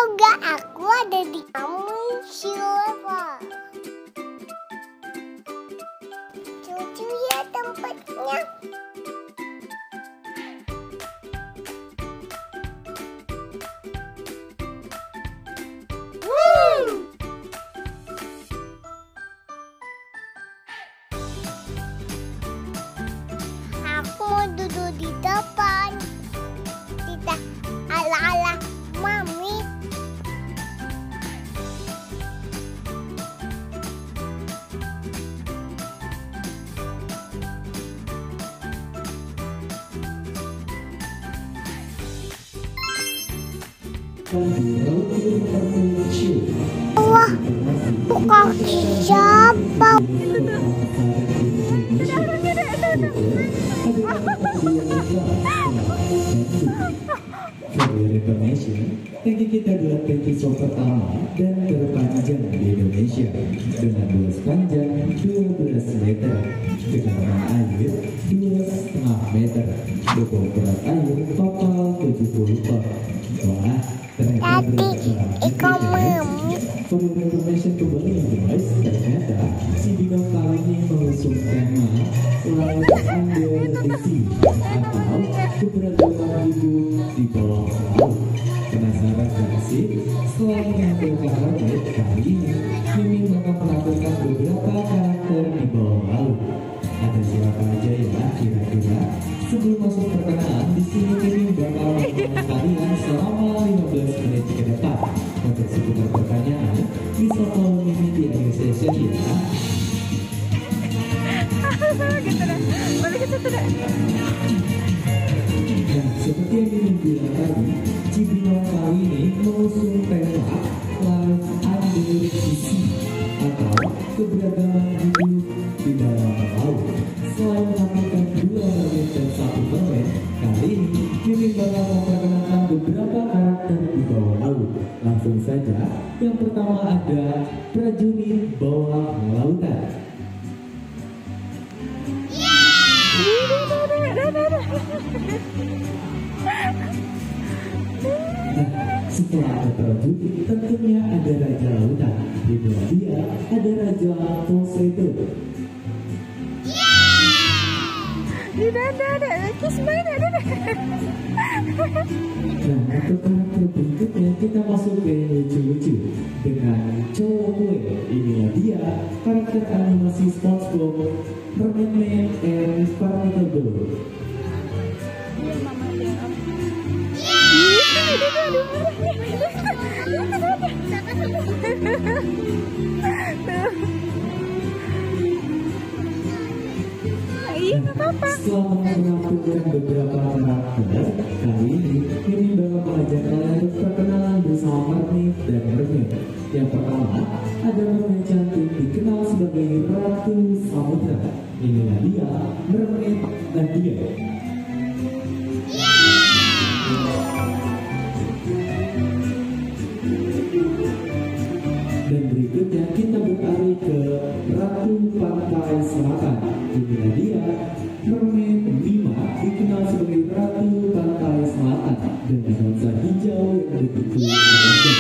juga aku ada di taman silver. Lucu ya tempatnya. Aku mau duduk di depan. Tidak ala-ala mami. Wah, bukan siapa? For your information, tanki kita adalah tanki sol pertama dan terpanjang di Indonesia dengan luas panjang 12 meter, kedalaman air 2,5 meter, bobot berat air total 70 ton. Wah, ternyata ikut mami. For your information kembali guys, ternyata si Bino kali ini mengusung tema Life Under the Sea atau keberagaman hidup di bawah laut. Penasaran gak sih? Setelah menampilkan robot kali ini, Mimin bakal menampilkan beberapa karakter di bawah laut. Ada siapa aja ya kira-kira? Sebelum masuk perkenalan, di sini Mimin bakal menemani kalian selama 15 menit ke depan. Untuk seputar pertanyaan, bisa follow Mimin di akhir session ya. Gitu dah. Boleh gitu dah. Nah, seperti yang Mimin bilang tadi, Cibinong kali ini mengusung tema Life Under the Sea atau keberagaman hidup di dalam laut. Selain menampilkan 2 mermaid dan 1 mermaid, kali ini Mimin bakal memperkenalkan beberapa karakter di bawah laut. Langsung saja, yang pertama ada prajurit bawah lautan. Nah, setelah ada prajurit, tentunya ada raja lautan. Di bawah dia ada raja Poseidon. Ada kiss mana ada. Nah, untuk karakter berikutnya kita masuk ke lucu-lucu dengan cowok kue. Inilah dia karakter animasi SpongeBob, Mermaid Man, and Barnacle Boy. Setelah menampilkan beberapa karakter, kali ini Mimin bakal mengajak kalian untuk perkenalan bersama mermaid dan mermaid. Yang pertama, ada mermaid cantik dikenal sebagai Ratu Samudra. Inilah dia, Mermaid Nadia. Dan berikutnya kita beralih ke Ratu Pantai Selatan. Inilah dia, Mermaid Mima, dikenal sebagai Ratu Pantai Selatan dengan nuansa hijau yang begitu menonjol.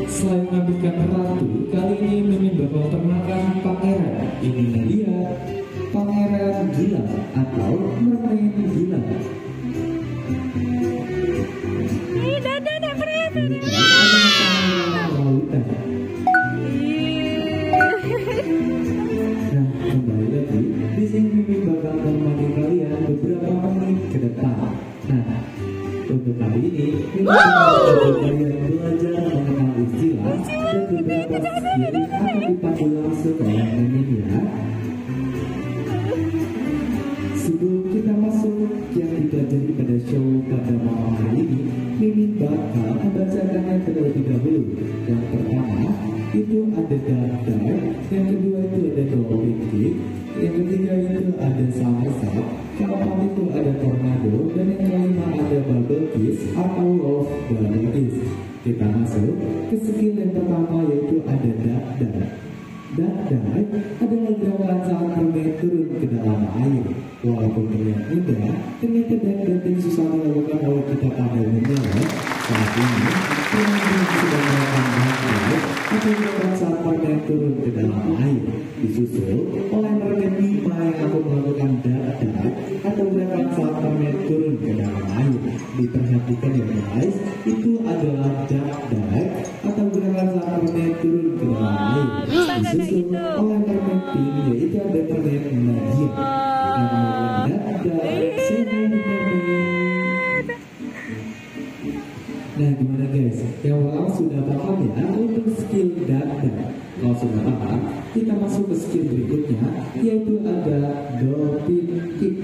Selain menampilkan ratu, kali ini Mimin bakal perkenalkan pangeran. Inilah dia, Pangeran Gilang atau Mermaid Gilang. Nah, kembali lagi, di sini Mimin bakal menemani kalian beberapa menit ke depan. Nah, untuk kali ini, Mimin bakal kalian belajar mengenal istilah dan beberapa skill akan dipandu langsung oleh Mimin ya. Sebelum kita masuk yang dipelajari pada show pada malam hari ini, Mimin bakal membacakannya terlebih dahulu. Yang pertama itu ada Dardar, yang kedua itu ada Dropping Kick, yang ketiga itu ada Somersault, keempat itu ada Tornado, dan yang kelima ada Bubble Kiss atau Love Bubble Kiss. Kita masuk ke skill yang pertama yaitu ada Dardar. Duck dive adalah gerakan saat mermaid turun ke dalam air. Walaupun terlihat mudah, ternyata duck diving susah dilakukan oleh kita pada umumnya. Saat ini, mermaid sedang melakukan duck dive atau gerakan saat mermaid turun ke dalam air. Disusul oleh mermaid 5 yang akan melakukan duck dive atau gerakan saat mermaid turun ke dalam air. Diperhatikan ya guys, itu adalah duck dive atau gerakan saat mermaid turun ke dalam air. Disusul oleh mermaid pink, yaitu ada mermaid Nadia yang melakukan duck dive sehingga mermaid. Nah gimana guys, yang awal sudah paham ya untuk skill duck dive? Kalau sudah paham, kita masuk ke skill berikutnya, yaitu ada dolphin kick.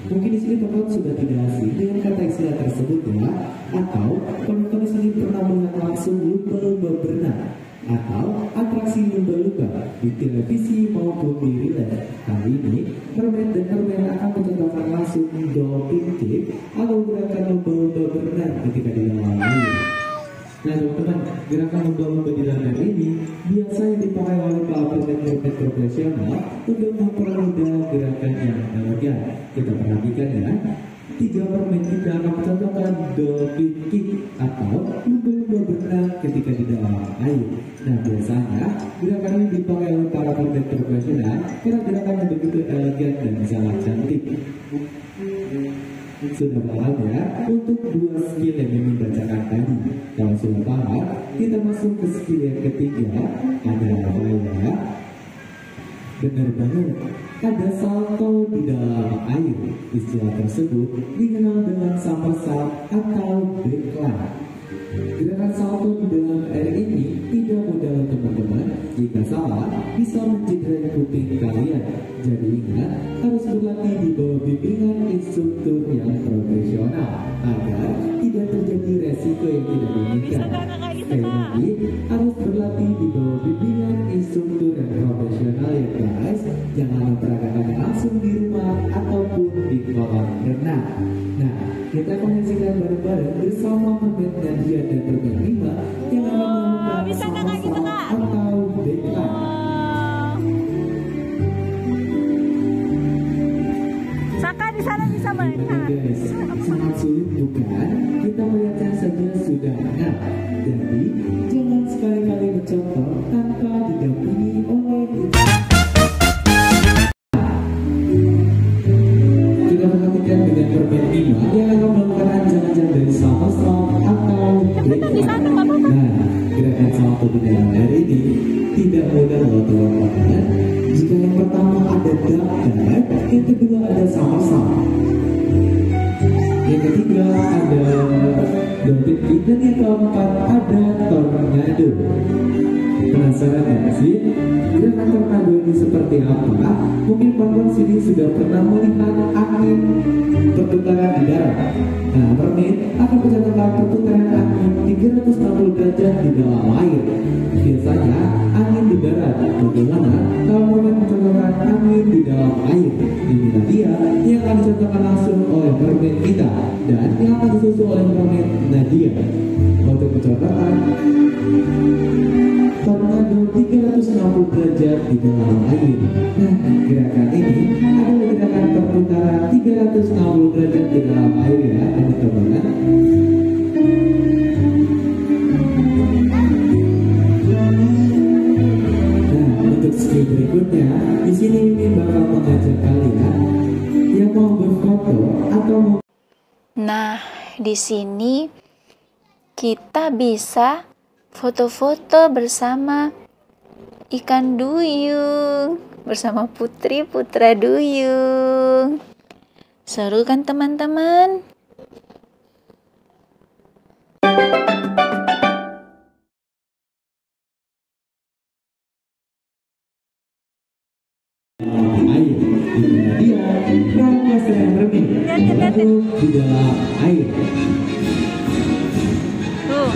Mungkin di sini teman sudah tidak asing dengan kata istilah tersebut ya, atau penonton di sini pernah melihat langsung lumba-lumba berenang atau atraksi lumba-lumba di televisi maupun di real life. Kali ini mermaid dan mermaid akan mencontohkan langsung dolphin kick atau gerakan lumba-lumba berenang ketika di dalam air. Nah teman-teman, gerakan lumba-lumba di dalam air ini biasanya dipakai oleh para mermaid profesional untuk mempermudah gerakan yang elegan. Kita perhatikan ya, 3 mermaid kita akan mencontohkan dolphin kick atau lumba-lumba berenang ketika di dalam air. Nah biasanya gerakan ini dipakai oleh para mermaid profesional karena gerakannya begitu elegan dan sangat cantik. Sudah paham ya untuk 2 skill yang Mimin bacakan tadi? Kalau sudah paham, kita masuk ke skill yang ketiga. Ada apa ya? Benar banget, ada salto di dalam air. Istilah tersebut dikenal dengan somersault atau backline. Gerakan salto di dalam air ini tidak mudah teman-teman. Jika salah, bisa mencederai kuping kalian. Jadi ingat, harus berlatih di bawah bimbingan instruktur yang profesional agar tidak terjadi resiko yang tidak diinginkan. Sekali lagi, harus berlatih di bawah bimbingan instruktur yang profesional ya guys. Jangan mempraktikkannya langsung di rumah ataupun di kolam renang. Nah, kita akan menyaksikan bareng-bareng bersama mermaid Nadia dan mermaid 5 yang akan melakukan somersault atau backline. Saka di sana bisa melihat. Guys, sangat sulit bukan? Kita melihatnya saja sudah enak. Jadi, jangan sekali-kali mencontoh tanpa didampingi oleh kita perhatikan dengan mermaid 5 yang akan melakukan anjang-anjang dari somersault atau backline. Nah, gerakan salto di dalam air ini tidak mudah loh teman-teman. Jika yang pertama ada duck dive, yang kedua ada somersault, yang ketiga ada dolphin kick, dan yang keempat ada tornado. Penasaran gak sih gerakan tornado ini seperti apa? Mungkin teman-teman sini sudah pernah melihat angin perputaran di darat. Nah, mermaid akan mencontohkan perputaran angin 360 derajat di dalam air. Biasanya angin di darat. Bagaimana kalau mermaid mencontohkan angin di dalam air? Inilah dia yang akan dicontohkan langsung oleh mermaid kita dan yang akan disusul oleh mermaid Nadia untuk mencontohkan tornado 360 derajat di dalam air. Nah, gerakan ini adalah gerakan perputaran 360 derajat di dalam air ya, teman-teman. Nah, untuk skill berikutnya, di sini Mimin bakal mengajak kalian yang mau berfoto atau mau. Nah, di sini kita bisa foto-foto bersama ikan duyung, bersama putri putra duyung. Seru kan teman-teman? Air, inilah dia Pramuka Mermaid lalu di dalam air. Tuh.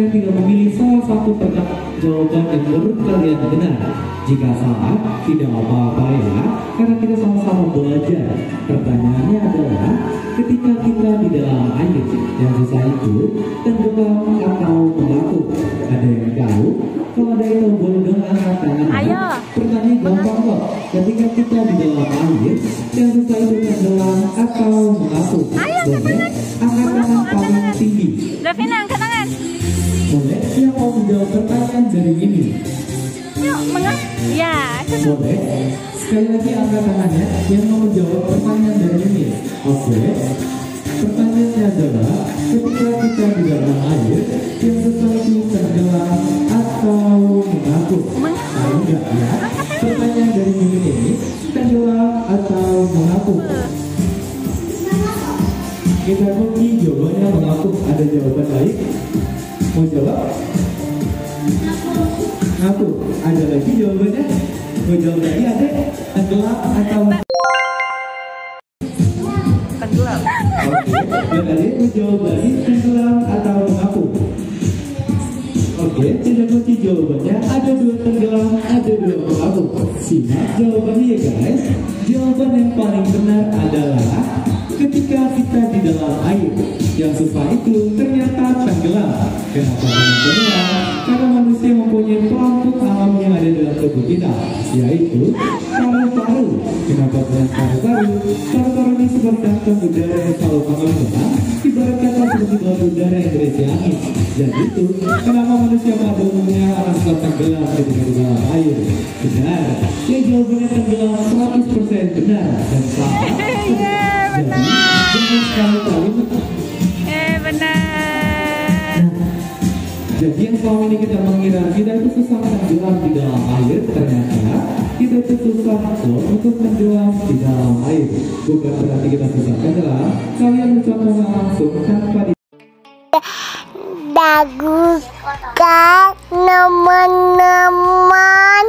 kalian tinggal memilih salah satu jawaban yang menurut kalian benar. Jika salah, tidak apa-apa ya, karena kita sama-sama belajar. Pertanyaannya adalah, ketika kita di dalam air, yang susah itu tenggelam atau mengapung? Ada yang tahu? Kalau ada yang tahu, boleh dong angkat tangan. Ayo. Pertanyaan gampang kok. Ketika kita di dalam air, yang susah itu tenggelam atau mengapung? Boleh angkat tangan paling tinggi. Davina, angkat tangan. Boleh yang mau menjawab pertanyaan dari ini. Yuk, ya, Boleh sekali lagi angkat tangannya yang mau menjawab pertanyaan dari ini. Oke. Pertanyaannya adalah, ketika kita di dalam air, yang sesuatu tenggelam atau mengapung? Tahu nggak ya? Pertanyaan dari ini tenggelam atau mengapung? Kita kunci jawabannya mengapung. Ada jawaban lain? Mau jawab? Ngapung. Ada lagi jawabannya? Mau jawab lagi ada? Tenggelam atau tenggelam. Oke, tadi menjawab lagi tenggelam atau mengapung. Oke, sudah kunci jawabannya. Ada 2 tenggelam, ada 2 mengapung. Simak jawabannya ya guys. Jawaban yang paling benar adalah ketika kita di dalam air, yang susah itu ternyata tenggelam. Kenapa tenggelam? Karena manusia mempunyai pelampung alam yang ada dalam tubuh kita, yaitu paru-paru. Kenapa dengan paru-paru? Paru-paru ini seperti kantong udara yang selalu mengembang, ibarat kata seperti balon udara yang berisi angin. Dan itu kenapa manusia pada umumnya akan suka tenggelam ketika di dalam air? Benar. Ya, jawabannya tenggelam 100% benar dan salah. Jadi, jangan sekali-kali benar. Jadi yang selama ini kita mengira kita itu susah tenggelam di dalam air, ternyata kita itu susah untuk tenggelam di dalam air. Bukan berarti kita susah tenggelam. Kalian mencoba langsung tanpa di Dagukan teman-teman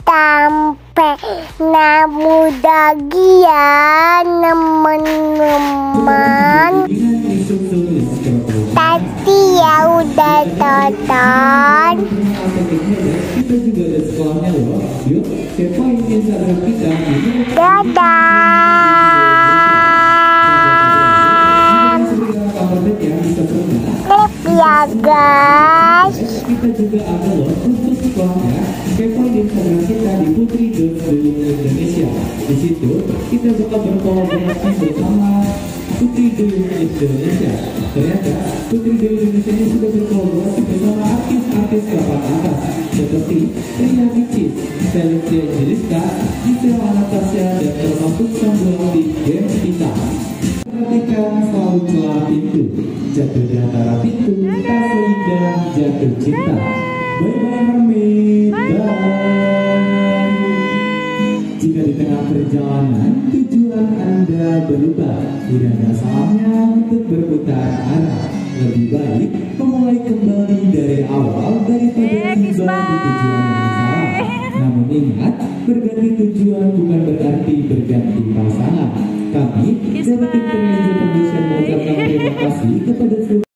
sampai namu dagian teman-teman. Tadi ya udah tonton. Kita juga ada sekolahnya loh. Yuk, kepoin Instagram kita. Dadah. Klip ya guys. Kita juga ada loh khusus sekolahnya. Kepoin Instagram kita di putri.Indonesia. Di situ kita bakal berkolaborasi bersama Putri Duyung Indonesia. Ternyata Putri Duyung Indonesia ini sudah berkolaborasi bersama artis-artis papan atas seperti Ria Ricis, Celestia Angeliska, Gisela Anastasia, dan termasuk sang di game kita. Perhatikan selalu celah pintu, jatuh di antara pintu, tak seindah jatuh cinta. Bye-bye Hermit, bye. Jika di tengah perjalanan tujuan Anda berubah, tidak ada salahnya untuk berputar arah. Lebih baik memulai kembali dari awal daripada tiba di tujuan yang salah. Namun ingat, berganti tujuan bukan berarti berganti pasangan. Kami dari tim Pengajar Production mengucapkan terima kasih kepada seluruh